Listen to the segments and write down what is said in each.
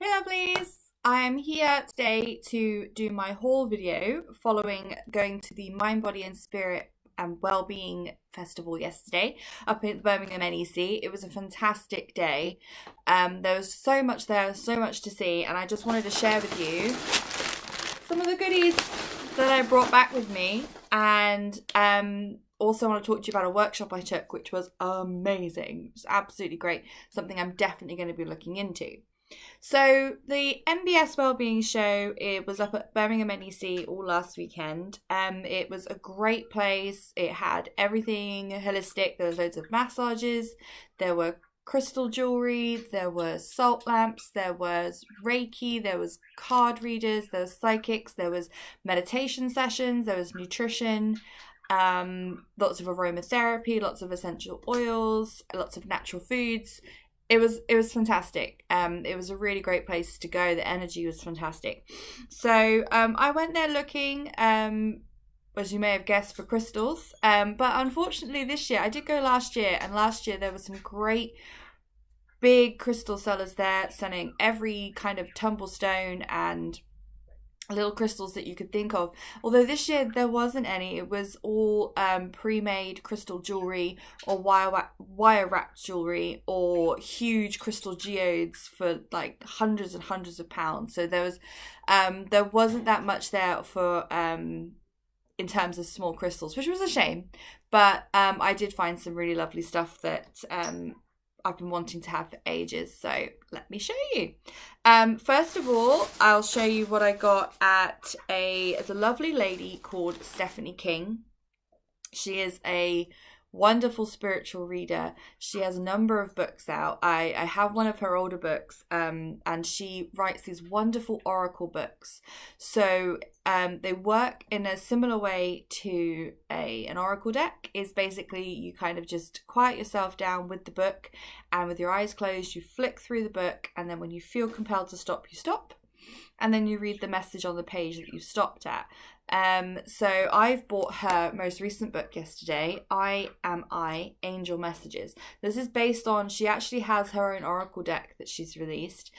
Hey lovelies! I'm here today to do my haul video following going to the Mind, Body and Spirit and Wellbeing Festival yesterday up at the Birmingham NEC. It was a fantastic day. There was so much there, so much to see, and I just wanted to share with you some of the goodies that I brought back with me, and also want to talk to you about a workshop I took, which was amazing. It was absolutely great. Something I'm definitely going to be looking into. So the MBS Wellbeing show, it was up at Birmingham NEC all last weekend. It was a great place. It had everything holistic. There was loads of massages. There were crystal jewelry. There were salt lamps. There was Reiki. There was card readers. There was psychics. There was meditation sessions. There was nutrition. Lots of aromatherapy. Lots of essential oils. Lots of natural foods. It was fantastic. It was a really great place to go. The energy was fantastic. So I went there looking, as you may have guessed, for crystals. But unfortunately this year, I did go last year, and last year there were some great big crystal sellers there selling every kind of tumble stone and little crystals that you could think of. Although this year there wasn't any. It was all pre-made crystal jewelry or wire wrapped jewelry or huge crystal geodes for like hundreds and hundreds of pounds. So there wasn't that much there for in terms of small crystals, which was a shame. But I did find some really lovely stuff that I've been wanting to have for ages, so let me show you. First of all, I'll show you what I got at a lovely lady called Stephanie King. She is a wonderful spiritual reader. She has a number of books out. I have one of her older books, and she writes these wonderful oracle books. So they work in a similar way to an oracle deck. Is basically you kind of just quiet yourself down with the book, and with your eyes closed you flick through the book, and then when you feel compelled to stop, you stop, and then you read the message on the page that you stopped at. So I've bought her most recent book yesterday, I Am I, Angel Messages. This is based on, she actually has her own oracle deck that she's released,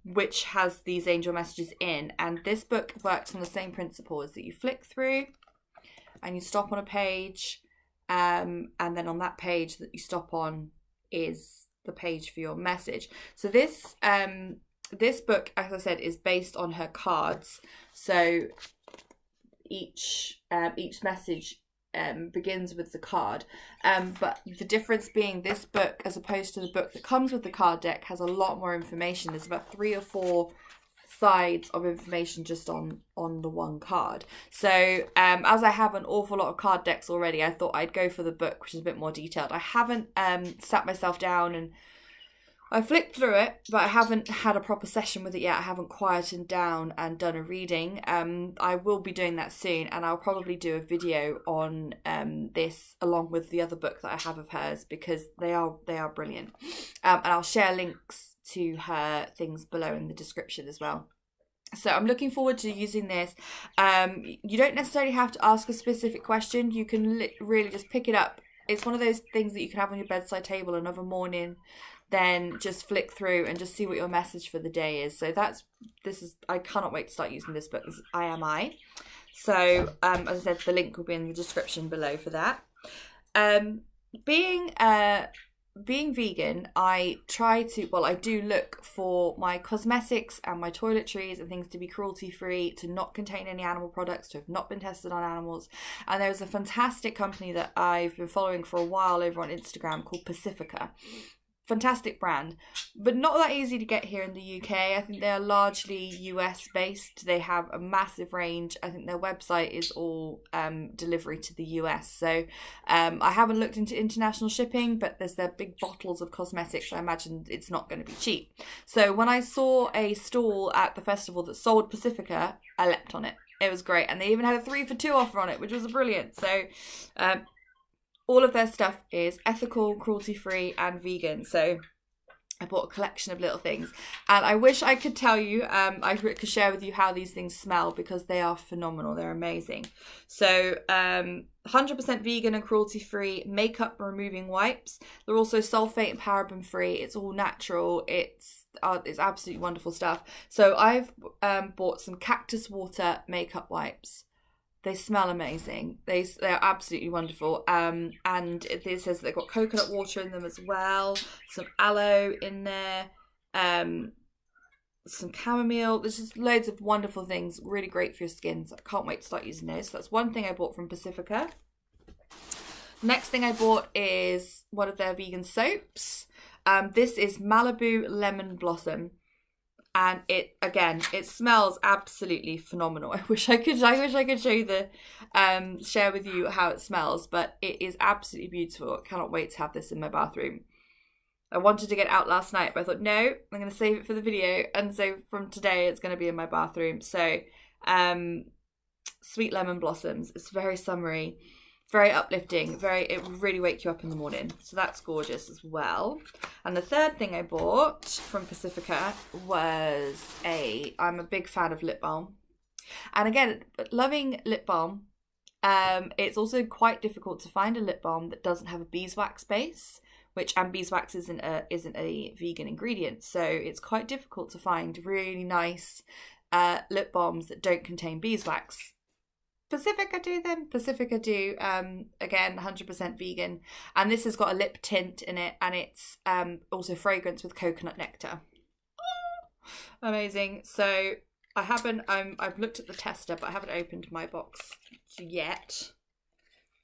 which has these angel messages in, and this book works on the same principle, is that you flick through and you stop on a page, and then on that page that you stop on is the page for your message. So this book, as I said, is based on her cards. So each message begins with the card. But the difference being, this book, as opposed to the book that comes with the card deck, has a lot more information. There's about 3 or 4 sides of information just on the one card. So as I have an awful lot of card decks already, I thought I'd go for the book, which is a bit more detailed. I haven't sat myself down and I flicked through it, but I haven't had a proper session with it yet. I haven't quietened down and done a reading. I will be doing that soon, and I'll probably do a video on this along with the other book that I have of hers, because they are brilliant. And I'll share links to her things below in the description as well. So I'm looking forward to using this. You don't necessarily have to ask a specific question. You can really just pick it up. It's one of those things that you can have on your bedside table and of a morning, then just flick through and just see what your message for the day is. So I cannot wait to start using this book. This is I Am I. So as I said, the link will be in the description below for that. Being vegan, I do look for my cosmetics and my toiletries and things to be cruelty free, to not contain any animal products, to have not been tested on animals. And there's a fantastic company that I've been following for a while over on Instagram called Pacifica. Fantastic brand, but not that easy to get here in the UK. I think they are largely US based. They have a massive range. I think their website is all delivery to the US. So I haven't looked into international shipping, but there's their big bottles of cosmetics. I imagine it's not going to be cheap. So when I saw a stall at the festival that sold Pacifica, I leapt on it. It was great, and they even had a 3 for 2 offer on it, which was brilliant. So all of their stuff is ethical, cruelty-free and vegan. So I bought a collection of little things, and I wish I could tell you, I could share with you how these things smell, because they are phenomenal. They're amazing. So 100% vegan and cruelty-free makeup removing wipes. They're also sulfate and paraben free. It's all natural. It's absolutely wonderful stuff. So I've bought some cactus water makeup wipes. They smell amazing. They're absolutely wonderful. And it says they've got coconut water in them as well. Some aloe in there. Some chamomile. There's just loads of wonderful things. Really great for your skin. So I can't wait to start using those. So that's one thing I bought from Pacifica. Next thing I bought is one of their vegan soaps. This is Malibu Lemon Blossom. And it smells absolutely phenomenal. I wish I could show you share with you how it smells, but it is absolutely beautiful. I cannot wait to have this in my bathroom. I wanted to get it out last night, but I thought, no, I'm going to save it for the video. And so from today, it's going to be in my bathroom. So, Sweet Lemon Blossoms. It's very summery, very uplifting. It will really wake you up in the morning. So that's gorgeous as well. And the third thing I bought from Pacifica was I'm a big fan of lip balm. And again, loving lip balm. It's also quite difficult to find a lip balm that doesn't have a beeswax base. And beeswax isn't a vegan ingredient, so it's quite difficult to find really nice lip balms that don't contain beeswax. Pacifica do them. Pacifica do. Again, 100% vegan, and this has got a lip tint in it, and it's also fragrance with coconut nectar. Amazing. So I've looked at the tester, but I haven't opened my box yet.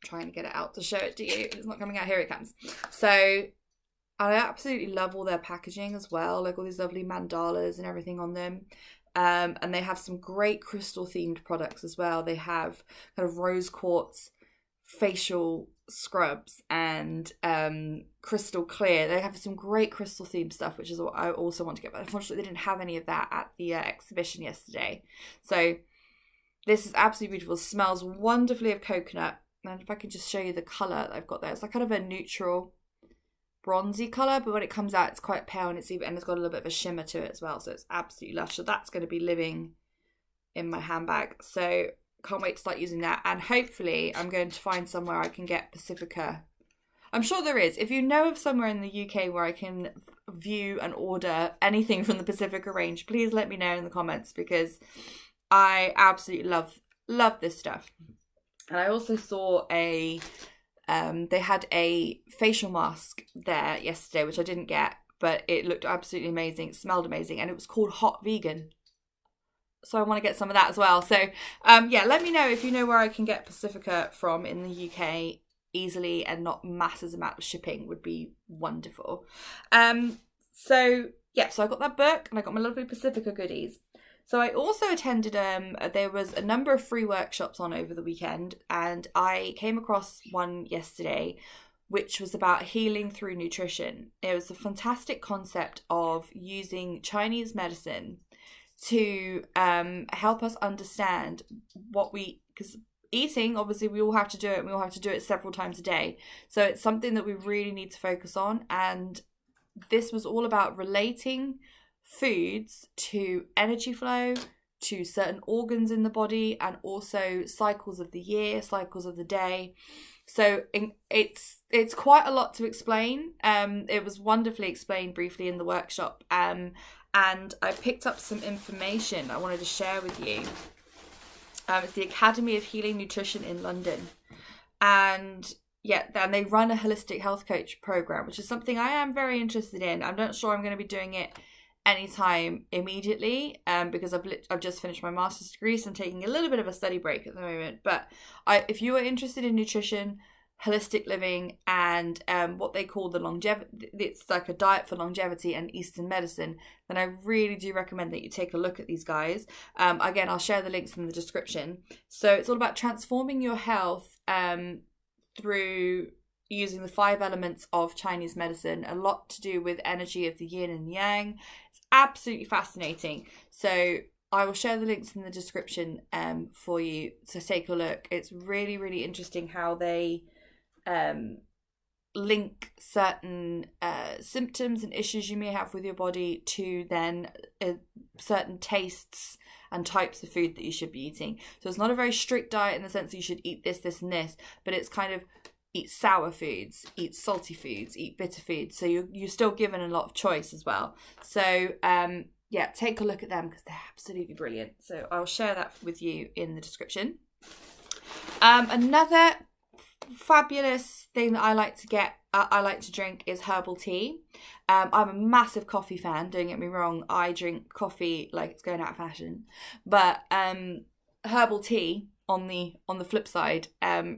Trying to get it out to show it to you. It's not coming out. Here it comes. So I absolutely love all their packaging as well, like all these lovely mandalas and everything on them. And they have some great crystal themed products as well. They have kind of rose quartz facial scrubs and crystal clear. They have some great crystal themed stuff, which is what I also want to get, but unfortunately they didn't have any of that at the exhibition yesterday. So this is absolutely beautiful. It smells wonderfully of coconut. And if I can just show you the colour that I've got there, it's like kind of a neutral bronzy colour, but when it comes out, it's quite pale, and it's got a little bit of a shimmer to it as well. So it's absolutely lush. So that's going to be living in my handbag. So can't wait to start using that. And hopefully I'm going to find somewhere I can get Pacifica. I'm sure there is. If you know of somewhere in the UK where I can view and order anything from the Pacifica range, please let me know in the comments, because I absolutely love this stuff. And I also saw they had a facial mask there yesterday, which I didn't get, but it looked absolutely amazing. It smelled amazing, and it was called Hot Vegan. So I want to get some of that as well. So yeah, let me know if you know where I can get Pacifica from in the UK easily and not massive amount of shipping would be wonderful. So yeah, so I got that book and I got my lovely Pacifica goodies. So I also attended, there was a number of free workshops on over the weekend, and I came across one yesterday which was about healing through nutrition. It was a fantastic concept of using Chinese medicine to help us understand because eating, obviously we all have to do it, and we all have to do it several times a day. So it's something that we really need to focus on, and this was all about relating foods to energy flow, to certain organs in the body, and also cycles of the year, cycles of the day. So it's quite a lot to explain. It was wonderfully explained briefly in the workshop, and I picked up some information I wanted to share with you. It's the Academy of Healing Nutrition in London, and yeah, and they run a holistic health coach program, which is something I am very interested in. I'm not sure I'm going to be doing it anytime immediately, because I've just finished my master's degree, so I'm taking a little bit of a study break at the moment. But if you are interested in nutrition, holistic living, and what they call the longevity, it's like a diet for longevity and Eastern medicine, then I really do recommend that you take a look at these guys. Again, I'll share the links in the description. So it's all about transforming your health through using the 5 elements of Chinese medicine, a lot to do with energy of the yin and yang. It's absolutely fascinating. So I will share the links in the description for you to take a look. It's really, really interesting how they link certain symptoms and issues you may have with your body to then certain tastes and types of food that you should be eating. So it's not a very strict diet in the sense that you should eat this, this and this, but it's kind of eat sour foods, eat salty foods, eat bitter foods. So you're still given a lot of choice as well. So yeah, take a look at them because they're absolutely brilliant. So I'll share that with you in the description. Another fabulous thing that I like to drink is herbal tea. I'm a massive coffee fan, don't get me wrong. I drink coffee like it's going out of fashion, but herbal tea on the flip side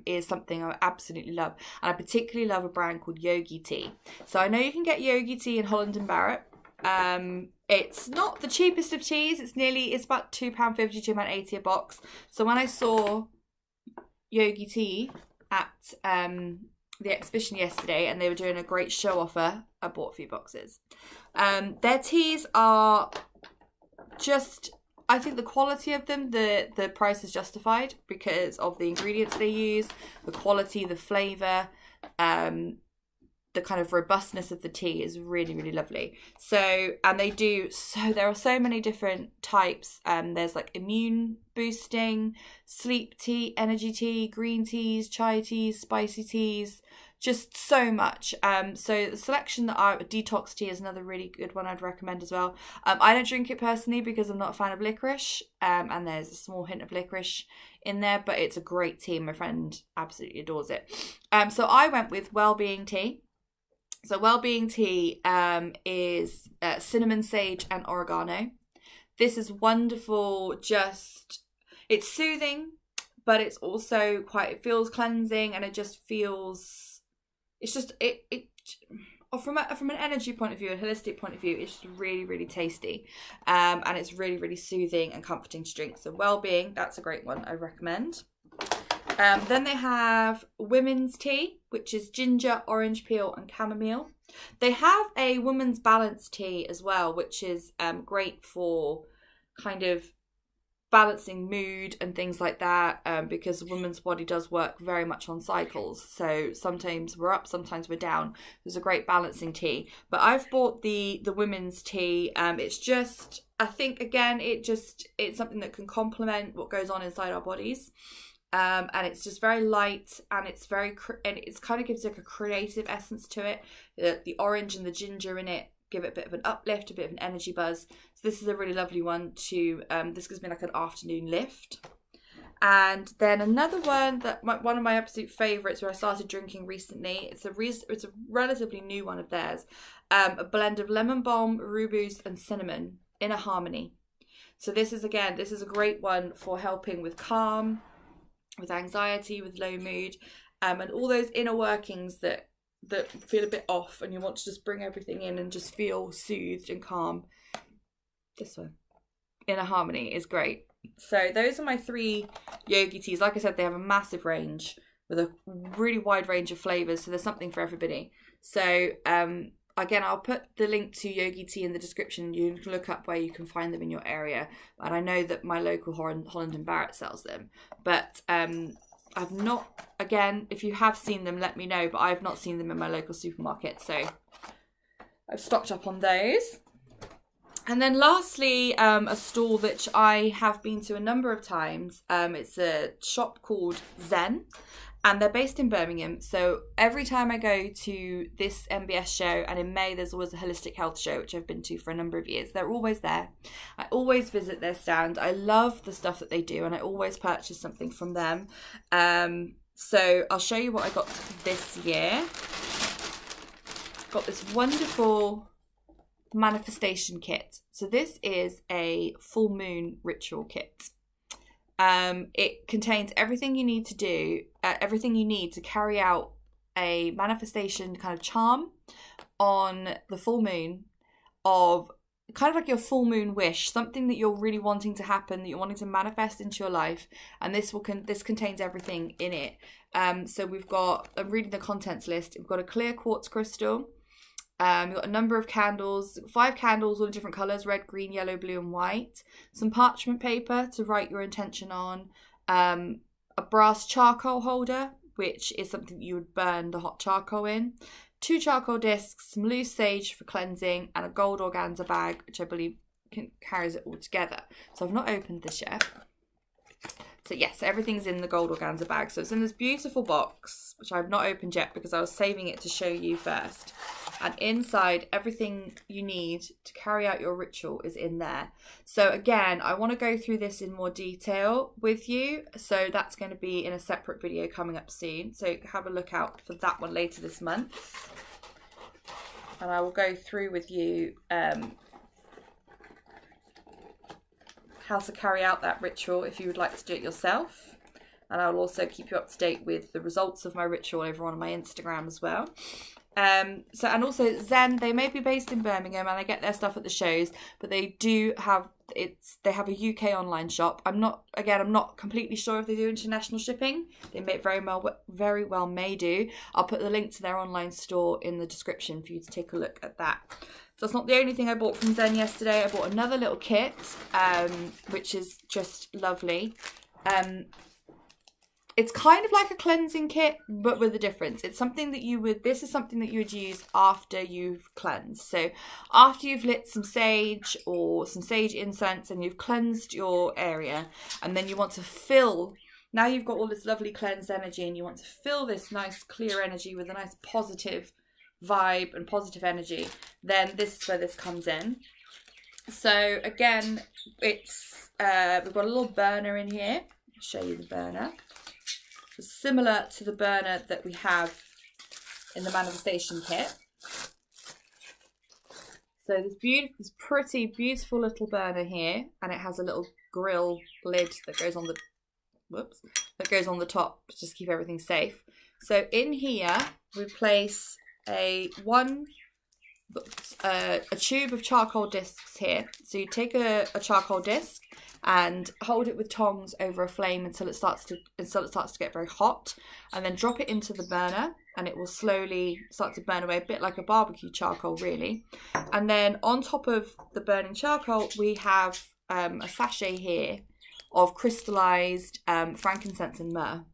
is something I absolutely love, and I particularly love a brand called Yogi Tea. So I know you can get Yogi Tea in Holland and Barrett. It's not the cheapest of teas. It's about £2.50, £2.80 a box. So when I saw Yogi Tea at the exhibition yesterday and they were doing a great show offer, I bought a few boxes. Their teas are just, I think the quality of them, the price is justified because of the ingredients they use, the quality, the flavour, the kind of robustness of the tea is really, really lovely. So, and there are so many different types. There's like immune boosting, sleep tea, energy tea, green teas, chai teas, spicy teas, just so much. So the selection detox tea is another really good one I'd recommend as well. I don't drink it personally because I'm not a fan of licorice, and there's a small hint of licorice in there, but it's a great tea. My friend absolutely adores it. So I went with Wellbeing tea. So Wellbeing tea is cinnamon, sage and oregano. This is wonderful. It's soothing, but it's also it feels cleansing, and it just feels, from an energy point of view, a holistic point of view, it's just really, really tasty. And it's really, really soothing and comforting to drink. So Wellbeing, that's a great one I recommend. Then they have women's tea, which is ginger, orange peel and chamomile. They have a woman's balance tea as well, which is great for kind of balancing mood and things like that, because the woman's body does work very much on cycles. So sometimes we're up, sometimes we're down. There's a great balancing tea. But I've bought the women's tea. It's just, I think, again, it's something that can complement what goes on inside our bodies. And it's just very light, and it's kind of gives like a creative essence to it. The orange and the ginger in it give it a bit of an uplift, a bit of an energy buzz. So this is a really lovely one to, this gives me like an afternoon lift. And then another one one of my absolute favourites where I started drinking recently, it's a relatively new one of theirs, a blend of lemon balm, rooibos and cinnamon in a harmony. So this is a great one for helping with calm, with anxiety, with low mood, and all those inner workings that feel a bit off, and you want to just bring everything in and just feel soothed and calm. This one, Inner Harmony, is great. So those are my 3 Yogi teas. Like I said, they have a massive range with a really wide range of flavours, so there's something for everybody. So again, I'll put the link to Yogi Tea in the description. You can look up where you can find them in your area. And I know that my local Holland and Barrett sells them. But I've not, again, if you have seen them, let me know. But I've not seen them in my local supermarket. So I've stocked up on those. And then lastly, a store that I have been to a number of times. It's a shop called Zen. And they're based in Birmingham. So every time I go to this MBS show, and in May there's always a holistic health show, which I've been to for a number of years, they're always there. I always visit their stand. I love the stuff that they do, and I always purchase something from them. So I'll show you what I got this year. Got this wonderful manifestation kit. So this is a full moon ritual kit. It contains everything you need to do, everything you need to carry out a manifestation kind of charm on the full moon, of kind of like your full moon wish, something that you're really wanting to happen, that you're wanting to manifest into your life. And this contains everything in it. So we've got, I'm reading the contents list. We've got a clear quartz crystal. We've got a number of candles, 5 candles, all in different colours, red, green, yellow, blue and white. Some parchment paper to write your intention on. A brass charcoal holder, which is something that you would burn the hot charcoal in, 2 charcoal discs, some loose sage for cleansing, and a gold organza bag, which I believe carries it all together. So I've not opened this yet. So yes, everything's in the gold organza bag. So it's in this beautiful box, which I've not opened yet because I was saving it to show you first. And inside, everything you need to carry out your ritual is in there. So again, I want to go through this in more detail with you. So that's going to be in a separate video coming up soon. So have a look out for that one later this month. And I will go through with you how to carry out that ritual if you would like to do it yourself, and I will also keep you up to date with the results of my ritual over on my Instagram as well. And also Zen, they may be based in Birmingham and I get their stuff at the shows, but they do have they have a UK online shop. I'm not completely sure if they do international shipping. They may very well may do. I'll put the link to their online store in the description for you to take a look at that. So that's not the only thing I bought from Zen yesterday. I bought another little kit, which is just lovely. It's kind of like a cleansing kit, but with a difference. It's something that this is something that you would use after you've cleansed. So after you've lit some sage or some sage incense and you've cleansed your area, and then you want to fill, now you've got all this lovely cleansed energy and you want to fill this nice clear energy with a nice positive vibe and positive energy, then this is where this comes in. So again, it's we've got a little burner in here. I'll show you the burner. It's similar to the burner that we have in the manifestation kit. So this pretty beautiful little burner here, and it has a little grill lid that goes on the top to just keep everything safe. So in here we place a tube of charcoal discs here. So you take a charcoal disc and hold it with tongs over a flame until it starts to get very hot, and then drop it into the burner and it will slowly start to burn away, a bit like a barbecue charcoal really. And then on top of the burning charcoal we have a sachet here of crystallized frankincense and myrrh.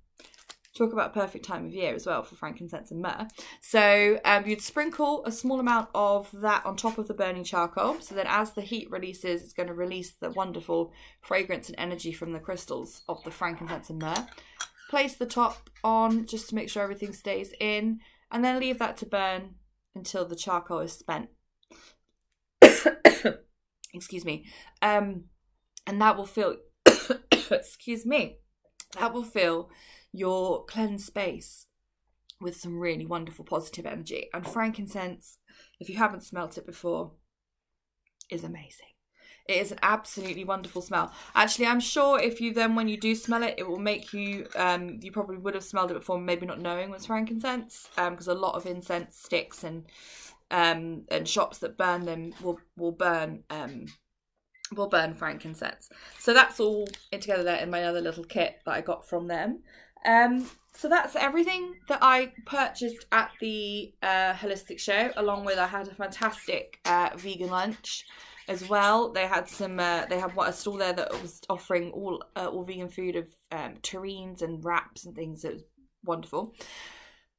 Talk about a perfect time of year as well for frankincense and myrrh. So you'd sprinkle a small amount of that on top of the burning charcoal. So then as the heat releases, it's going to release the wonderful fragrance and energy from the crystals of the frankincense and myrrh. Place the top on just to make sure everything stays in, and then leave that to burn until the charcoal is spent. Excuse me. And that will fill, excuse me, that will fill your cleansed space with some really wonderful positive energy. And frankincense, if you haven't smelt it before, is amazing. It is an absolutely wonderful smell. Actually, I'm sure if you then, when you do smell it, it will make you, you probably would have smelled it before, maybe not knowing it was frankincense, because a lot of incense sticks and shops that burn them will burn frankincense. So that's all in together there in my other little kit that I got from them. So that's everything that I purchased at the holistic show, along with I had a fantastic vegan lunch as well. They had a stall there that was offering all vegan food of terrines and wraps and things. It was wonderful.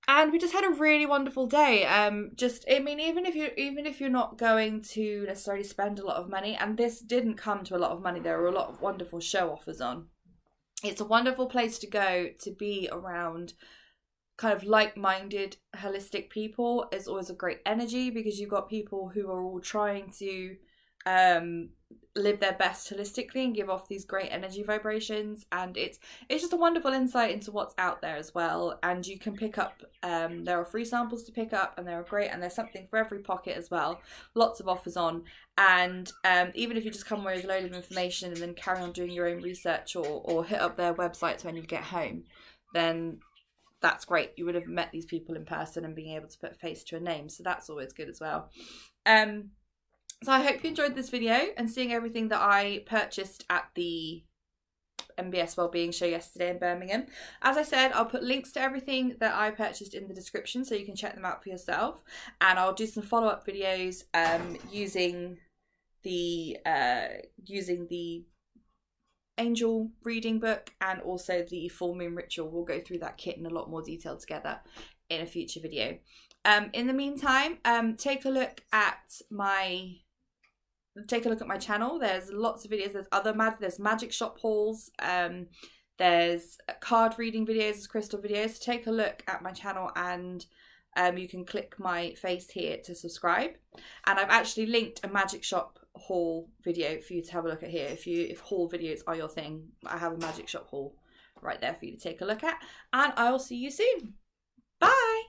And we just had a really wonderful day. Even if you're not going to necessarily spend a lot of money, and this didn't come to a lot of money, there were a lot of wonderful show offers on. It's a wonderful place to go to be around kind of like-minded, holistic people. It's always a great energy because you've got people who are all trying to live their best holistically and give off these great energy vibrations, and it's just a wonderful insight into what's out there as well. And you can pick up there are free samples to pick up, and they're great, and there's something for every pocket as well. Lots of offers on, and even if you just come away with a load of information and then carry on doing your own research or hit up their websites when you get home, then that's great. You would have met these people in person and being able to put a face to a name, so that's always good as well. So I hope you enjoyed this video and seeing everything that I purchased at the MBS Wellbeing show yesterday in Birmingham. As I said, I'll put links to everything that I purchased in the description so you can check them out for yourself. And I'll do some follow-up videos using the angel reading book and also the full moon ritual. We'll go through that kit in a lot more detail together in a future video. In the meantime, take a look at my channel. There's lots of videos. There's magic shop hauls. There's card reading videos, there's crystal videos. So take a look at my channel, and you can click my face here to subscribe. And I've actually linked a magic shop haul video for you to have a look at here. If haul videos are your thing, I have a magic shop haul right there for you to take a look at. And I will see you soon. Bye.